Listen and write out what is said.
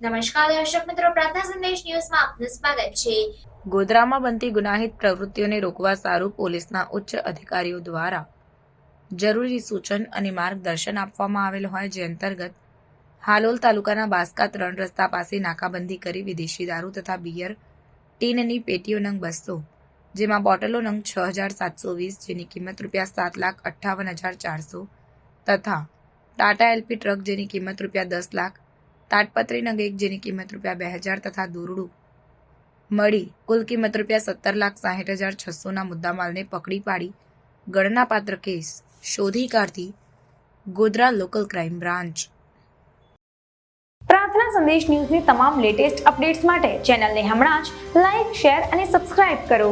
નમસ્કાર દર્શક મિત્રો, પ્રાર્થના સંદેશ ન્યૂઝમાં આપનું સ્વાગત છે। ગોધરામાં બનતી ગુનાહિત પ્રવૃત્તિઓને રોકવા સારું પોલીસના ઉચ્ચ અધિકારીઓ દ્વારા જરૂરી સૂચન અને માર્ગદર્શન આપવામાં આવેલ હોય, જે અંતર્ગત હાલોલ તાલુકાના બાસ્કા 3 રસ્તા પાસે નાકાબંધી કરી વિદેશી દારૂ તથા બિયર ટીનની પેટીઓ નંગ 200, જેમાં બોટલો નંગ 6720, જેની કિંમત ₹7,58,400 તથા ટાટા એલપી ટ્રક જેની કિંમત ₹10 લાખ, તાટપત્રી નંગ 1 જેની કિંમત ₹2000 તથા દોરડું મળી કુલ કિંમત ₹17,60,600 મુદ્દામાલને પકડી પાડી ગણનાપાત્ર કેસ શોધી કાઢતી ગોધરા લોકલ ક્રાઇમ બ્રાન્ચ। પ્રાર્થના સંદેશ ન્યૂઝની તમામ લેટેસ્ટ અપડેટ્સ માટે ચેનલને હમણાં જ લાઇક, શેર અને સબસ્ક્રાઇબ કરો।